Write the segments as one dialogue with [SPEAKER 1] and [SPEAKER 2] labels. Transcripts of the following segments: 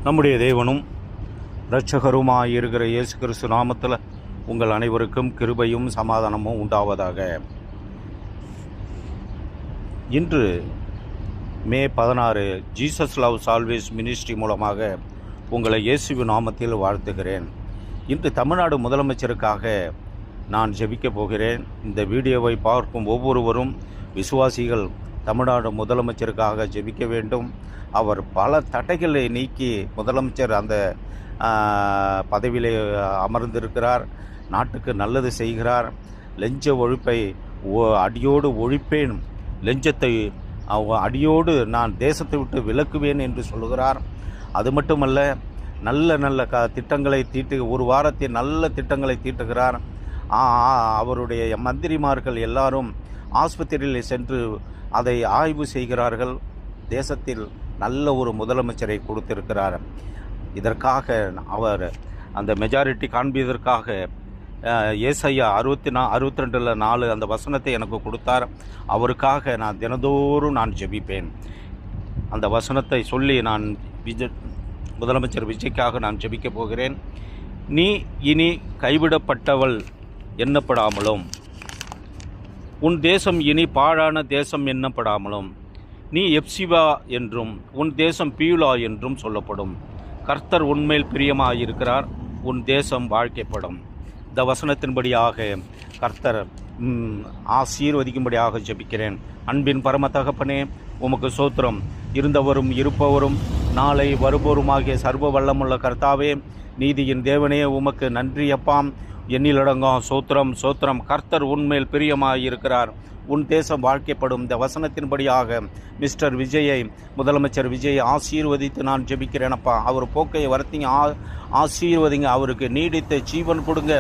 [SPEAKER 1] நம்முடைய தேவனும் இரட்சகருமாய் இருக்கிற இயேசு கிறிஸ்து நாமத்தில் உங்கள் அனைவருக்கும் கிருபையும் சமாதானமும் உண்டாவதாக. இன்று மே 16 ஜீசஸ் லவ்ஸ் ஆல்வேஸ் மினிஸ்ட்ரி மூலமாக உங்களை இயேசுவின் நாமத்தில் வாழ்த்துகிறேன். இன்று தமிழ்நாடு முதலமைச்சருக்காக நான் ஜெபிக்கப் போகிறேன். இந்த வீடியோவை பார்க்கும் ஒவ்வொருவரும் விசுவாசிகள் தமிழ்நாடு முதலமைச்சருக்காக ஜெபிக்க வேண்டும். அவர் பல தடைகளை நீக்கி முதலமைச்சர் அந்த பதவியிலே அமர்ந்திருக்கிறார். நாட்டுக்கு நல்லது செய்கிறார். லஞ்ச ஒழிப்பை அடியோடு ஒழிப்பேன், லஞ்சத்தை அடியோடு நான் தேசத்தை விட்டு விலக்குவேன் என்று சொல்லுகிறார். அது மட்டுமல்ல, நல்ல திட்டங்களை ஒரு வாரத்தில் நல்ல திட்டங்களை தீட்டுகிறார். அவருடைய மந்திரிமார்கள் எல்லாரும் ஆஸ்பத்திரியில் சென்று அதை ஆய்வு செய்கிறார்கள். தேசத்தில் நல்ல ஒரு முதலமைச்சரை கொடுத்திருக்கிறார். இதற்காக அவர் அந்த மெஜாரிட்டி காண்பியதற்காக ஏசாயா 62:4 அந்த வசனத்தை எனக்கு கொடுத்தார். அவருக்காக நான் தினந்தோறும் நான் ஜெபிப்பேன். அந்த வசனத்தை சொல்லி நான் முதலமைச்சர் விஜய்க்காக நான் ஜெபிக்கப் போகிறேன். நீ இனி கைவிடப்பட்டவள் எண்ணப்படாமலும், உன் தேசம் இனி பாழான தேசம் எண்ணப்படாமலும், நீ எப்சிபா என்றும் உன் தேசம் பியூலா என்றும் சொல்லப்படும். கர்த்தர் உன்மேல் பிரியமாயிருக்கிறார், உன் தேசம் வாழ்க்கைப்படும். இந்த வசனத்தின்படியாக கர்த்தர் ஆசீர்வதிக்கும்படியாக ஜெபிக்கிறேன். அன்பின் பரம தகப்பனே, உமக்கு சோத்திரம். இருந்தவரும் இருப்பவரும் நாளை வருபவருமாகிய சர்வ வல்லமுள்ள கர்த்தாவே, நீதியின் தேவனே, உமக்கு நன்றி அப்பாம். எண்ணிலடங்கா சோத்திரம் சோத்திரம். கர்த்தர் உன்மேல் பிரியமாயிருக்கிறார், உன் தேசம் வாழ்க்கைப்படும். இந்த வசனத்தின்படியாக மிஸ்டர் விஜயை, முதலமைச்சர் விஜயை ஆசீர்வதித்து நான் ஜெபிக்கிறேனப்பா. அவர் போக்கையை வரத்திங்க ஆசீர்வதிங்க. அவருக்கு நீடித்த ஜீவன் கொடுங்க.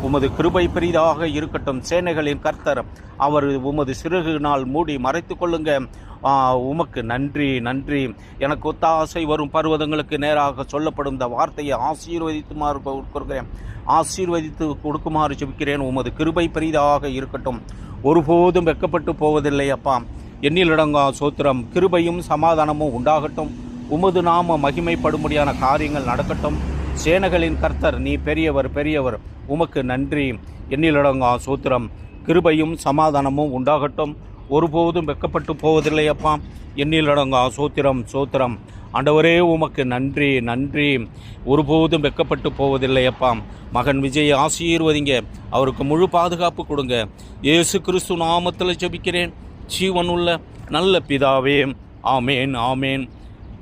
[SPEAKER 1] உமது கிருபை பெரிதாக இருக்கட்டும். சேனைகளின் கர்த்தர் அவர் உமது சிறகுனால் மூடி மறைத்து கொள்ளுங்க. உமக்கு நன்றி நன்றி. எனக்கு ஒத்தாசை வரும் பர்வதங்களுக்கு நேராக சொல்லப்படும் இந்த வார்த்தையை ஆசீர்வதித்துமாறு கொடுக்கிறேன். ஆசீர்வதித்து கொடுக்குமாறு ஜெபிக்கிறேன். உமது கிருபை பெரிதாக இருக்கட்டும். ஒருபோதும் வெட்கப்பட்டு போவதில்லை அப்பா. எண்ணிலடங்கா சோத்திரம். கிருபையும் சமாதானமும் உண்டாகட்டும். உமது நாம மகிமைப்படும்படியான காரியங்கள் நடக்கட்டும். சேனைகளின் கர்த்தர் நீ பெரியவர் பெரியவர். உமக்கு நன்றி. எண்ணிலடங்கா சோத்திரம். கிருபையும் சமாதானமும் உண்டாகட்டும். ஒருபோதும் வெட்கப்பட்டு போவதில்லை அப்பா. எண்ணிலடங்கா சோத்திரம் சோத்திரம். ஆண்டவரே, உமக்கு நன்றி நன்றி. ஒருபோதும் வெட்கப்பட்டு போவதில்லை அப்பா. மகன் விஜய் ஆசீர்வதிங்க. அவருக்கு முழு பாதுகாப்பு கொடுங்க. இயேசு கிறிஸ்து நாமத்தில் ஜெபிக்கிறேன் ஜீவனுள்ள நல்ல பிதாவே. ஆமேன் ஆமேன்.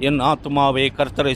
[SPEAKER 1] என் ஆத்மாவே கர்த்தரை